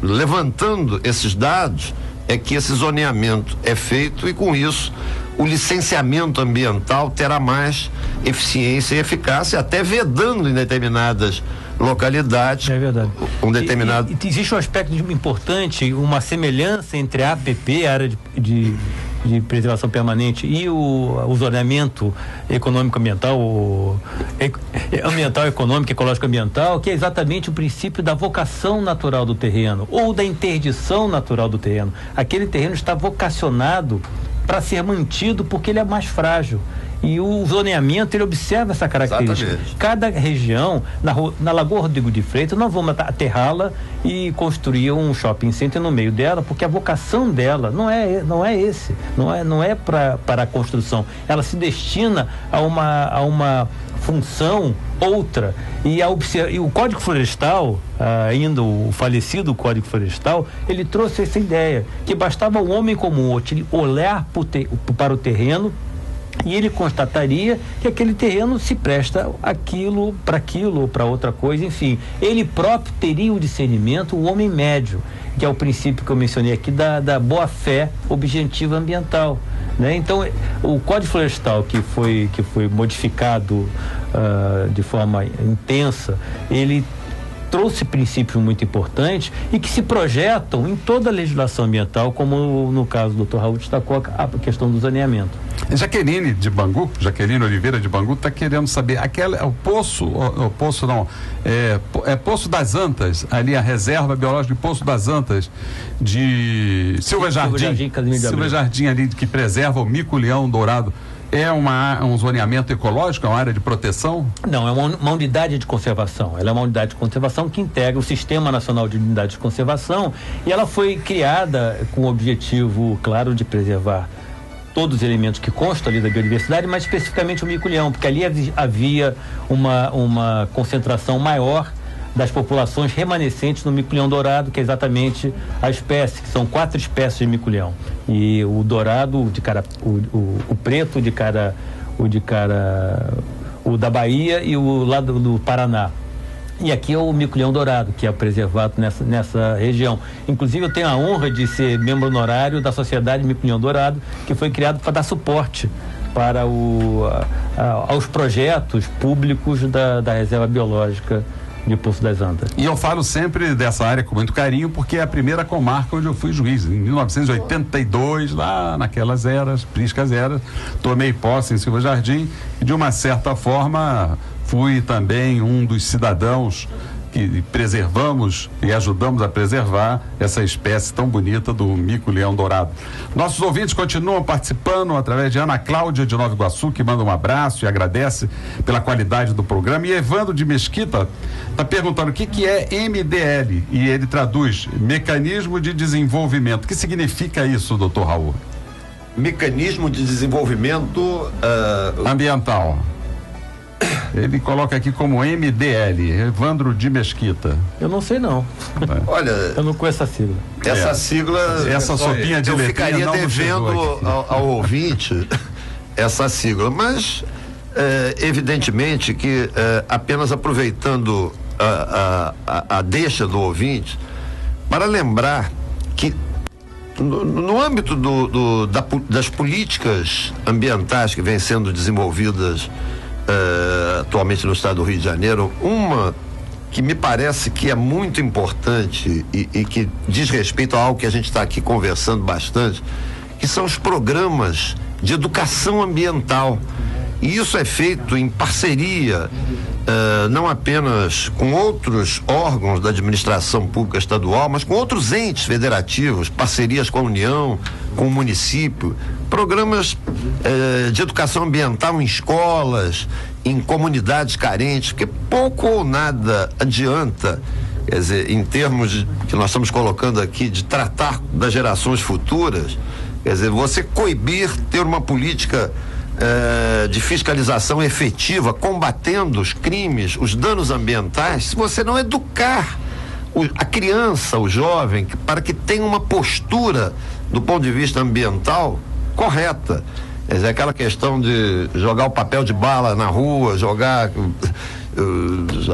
levantando esses dados, é que esse zoneamento é feito, e com isso o licenciamento ambiental terá mais eficiência e eficácia, até vedando em determinadas localidades. É verdade. Um determinado. E existe um aspecto importante, uma semelhança entre a APP, a área de de preservação permanente e o zoneamento econômico ambiental, ambiental, econômico, ecológico ambiental, que é exatamente o princípio da vocação natural do terreno ou da interdição natural do terreno. Aquele terreno está vocacionado para ser mantido porque ele é mais frágil. E o zoneamento, ele observa essa característica. Exatamente. Cada região, na Lagoa Rodrigo de Freitas, nós vamos aterrá-la e construir um shopping center no meio dela, porque a vocação dela não é para a construção. Ela se destina a uma função outra. E o Código Florestal, ainda o falecido Código Florestal, ele trouxe essa ideia, que bastava o homem comum olhar para o terreno e ele constataria que aquele terreno se presta para aquilo ou para outra coisa, enfim. Ele próprio teria o discernimento, o homem médio, que é o princípio que eu mencionei aqui da boa-fé objetiva ambiental, né? Então, o Código Florestal que foi modificado de forma intensa, ele trouxe princípios muito importantes e que se projetam em toda a legislação ambiental, como no caso do Dr. Raul destacou a questão do zoneamento. Jaqueline Oliveira de Bangu está querendo saber, Poço das Antas, ali a reserva biológica de Poço das Antas de Silva Jardim ali, que preserva o mico-leão dourado. É um zoneamento ecológico, é uma área de proteção? Não, é uma unidade de conservação. Ela é uma unidade de conservação que integra o Sistema Nacional de Unidades de Conservação, e ela foi criada com o objetivo, claro, de preservar todos os elementos que constam ali da biodiversidade, mas especificamente o mico-leão, porque ali havia uma concentração maior das populações remanescentes no mico-leão dourado, que é exatamente a espécie, que são 4 espécies de mico-leão. E o dourado, o preto, o da Bahia e o lá do Paraná. E aqui é o mico-leão dourado, que é preservado nessa região. Inclusive, eu tenho a honra de ser membro honorário da Sociedade Mico-leão Dourado, que foi criado para dar suporte para aos projetos públicos da Reserva Biológica de Poço das Antas. E eu falo sempre dessa área com muito carinho, porque é a primeira comarca onde eu fui juiz, em 1982, lá naquelas priscas eras, tomei posse em Silva Jardim e, de uma certa forma, fui também um dos cidadãos que preservamos e ajudamos a preservar essa espécie tão bonita do mico-leão dourado. Nossos ouvintes continuam participando através de Ana Cláudia de Nova Iguaçu, que manda um abraço e agradece pela qualidade do programa, e Evandro de Mesquita está perguntando o que é MDL, e ele traduz Mecanismo de Desenvolvimento. O que significa isso, doutor Raul? Mecanismo de Desenvolvimento Ambiental. Ele coloca aqui como MDL, Evandro de Mesquita. Eu não sei, não. Olha, eu não conheço essa sigla. Essa sigla... Essa sopinha de letrinha. Eu ficaria devendo ao ouvinte essa sigla, mas evidentemente que apenas aproveitando a deixa do ouvinte, para lembrar que no âmbito das políticas ambientais que vêm sendo desenvolvidas atualmente no estado do Rio de Janeiro, uma que me parece que é muito importante e que diz respeito a algo que a gente está aqui conversando bastante, que são os programas de educação ambiental. E isso é feito em parceria, não apenas com outros órgãos da administração pública estadual, mas com outros entes federativos, parcerias com a União, com o município, programas de educação ambiental em escolas, em comunidades carentes, porque pouco ou nada adianta, quer dizer, em termos que nós estamos colocando aqui, de tratar das gerações futuras, quer dizer, você coibir, ter uma política de fiscalização efetiva, combatendo os crimes, os danos ambientais, se você não educar a criança, o jovem, para que tenha uma postura do ponto de vista ambiental correta. Quer dizer, aquela questão de jogar o papel de bala na rua, jogar, os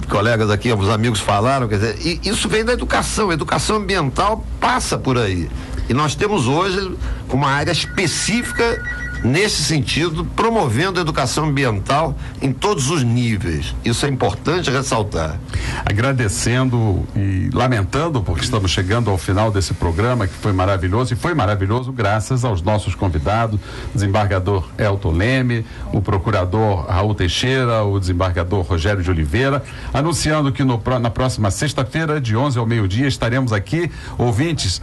colegas aqui, os amigos falaram, quer dizer, e isso vem da educação. A educação ambiental passa por aí. E nós temos hoje uma área específica nesse sentido, promovendo a educação ambiental em todos os níveis. Isso é importante ressaltar. Agradecendo e lamentando, porque estamos chegando ao final desse programa, que foi maravilhoso, e foi maravilhoso graças aos nossos convidados, o desembargador Elton Leme, o procurador Raul Teixeira, o desembargador Rogério de Oliveira, anunciando que na próxima sexta-feira, de 11 ao meio-dia, estaremos aqui, ouvintes,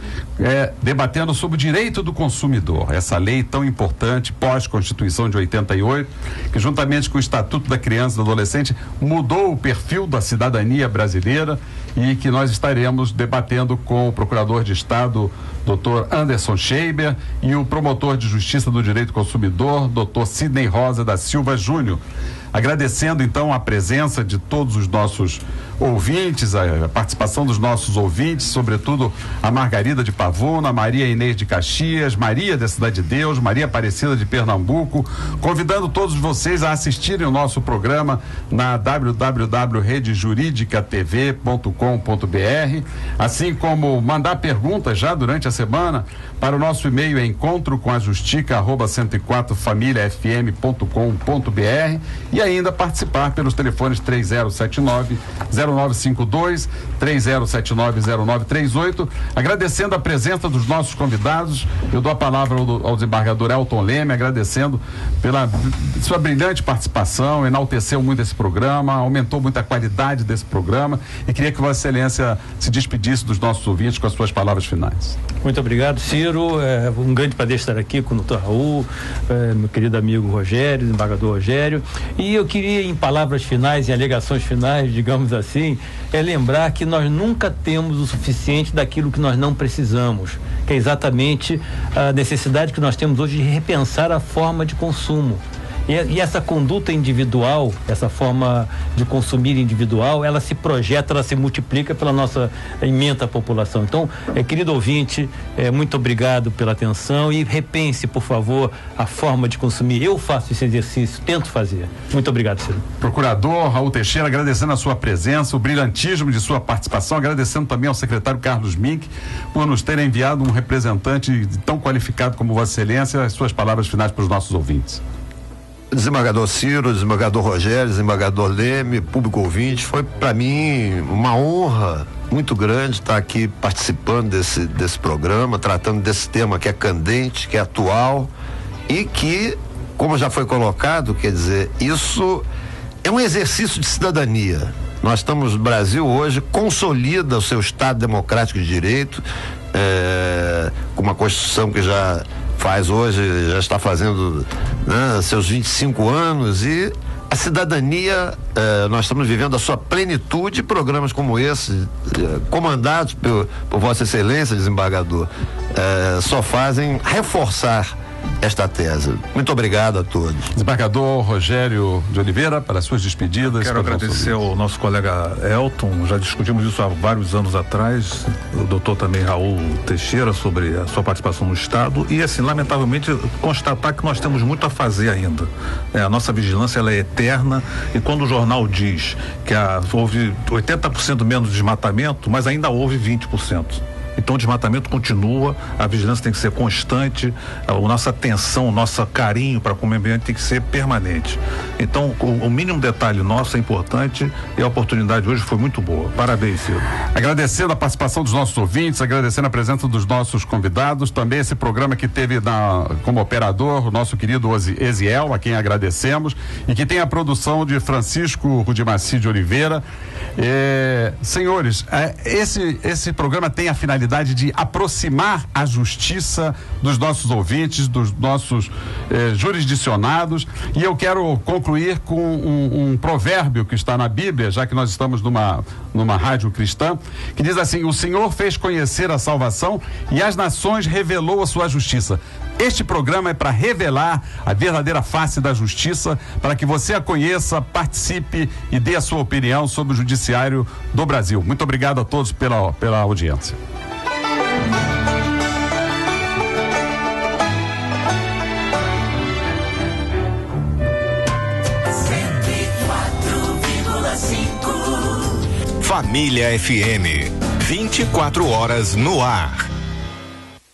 debatendo sobre o direito do consumidor, essa lei tão importante, pós-Constituição de 88, que juntamente com o Estatuto da Criança e do Adolescente mudou o perfil da cidadania brasileira, e que nós estaremos debatendo com o Procurador de Estado, Dr. Anderson Scheiber, e o Promotor de Justiça do Direito do Consumidor, Dr. Sidney Rosa da Silva Júnior. Agradecendo então a presença de todos os nossos ouvintes, a participação dos nossos ouvintes, sobretudo a Margarida de Pavuna, Maria Inês de Caxias, Maria da Cidade de Deus, Maria Aparecida de Pernambuco, convidando todos vocês a assistirem o nosso programa na www.redejuridicatv.com.br, assim como mandar perguntas já durante a semana para o nosso e-mail encontro@104familiafm.com.br e ainda participar pelos telefones 3079-0952, 3079-0938, agradecendo a presença dos nossos convidados. Eu dou a palavra ao desembargador Elton Leme, agradecendo pela sua brilhante participação, enalteceu muito esse programa, aumentou muito a qualidade desse programa, e queria que Vossa Excelência se despedisse dos nossos ouvintes com as suas palavras finais. Muito obrigado, Ciro. É um grande prazer estar aqui com o Dr. Raul, meu querido amigo Rogério, desembargador Rogério. E eu queria, em palavras finais, em alegações finais, digamos assim, lembrar que nós nunca temos o suficiente daquilo que nós não precisamos, que é exatamente a necessidade que nós temos hoje de repensar a forma de consumo. E essa conduta individual, essa forma de consumir individual, ela se projeta, ela se multiplica pela nossa imensa população. Então, querido ouvinte, muito obrigado pela atenção e repense, por favor, a forma de consumir. Eu faço esse exercício, tento fazer. Muito obrigado, Ciro. Procurador Raul Teixeira, agradecendo a sua presença, o brilhantismo de sua participação, agradecendo também ao secretário Carlos Mink por nos ter enviado um representante tão qualificado como Vossa Excelência. As suas palavras finais para os nossos ouvintes. Desembargador Ciro, desembargador Rogério, desembargador Leme, público ouvinte, foi para mim uma honra muito grande estar aqui participando desse programa, tratando desse tema que é candente, que é atual e que, como já foi colocado, quer dizer, isso é um exercício de cidadania. Nós estamos no Brasil hoje, consolida o seu Estado democrático de direito, com uma Constituição que já está fazendo, né, seus 25 anos, e a cidadania, nós estamos vivendo a sua plenitude. Programas como esse, comandados por Vossa Excelência, desembargador, só fazem reforçar esta tese. Muito obrigado a todos. Desembargador Rogério de Oliveira, para as suas despedidas. Quero agradecer ao nosso colega Elton, já discutimos isso há vários anos atrás, o doutor também Raul Teixeira, sobre a sua participação no Estado, e assim, lamentavelmente, constatar que nós temos muito a fazer ainda. A nossa vigilância, ela é eterna, e quando o jornal diz que houve 80% menos desmatamento, mas ainda houve 20%. Então o desmatamento continua, a vigilância tem que ser constante, a nossa atenção, o nosso carinho para com o meio ambiente tem que ser permanente. Então o mínimo detalhe nosso é importante, e a oportunidade hoje foi muito boa. Parabéns, Ciro. Agradecendo a participação dos nossos ouvintes, agradecendo a presença dos nossos convidados, também esse programa que teve como operador o nosso querido Eziel, a quem agradecemos, e que tem a produção de Francisco Rudimaci de Oliveira. Senhores, esse programa tem a finalidade de aproximar a justiça dos nossos ouvintes, dos nossos jurisdicionados, e eu quero concluir com um provérbio que está na Bíblia, já que nós estamos numa rádio cristã, que diz assim: o Senhor fez conhecer a salvação e às nações revelou a sua justiça. Este programa é para revelar a verdadeira face da justiça, para que você a conheça, participe e dê a sua opinião sobre o judiciário do Brasil. Muito obrigado a todos pela audiência. Família FM, 24 horas no ar.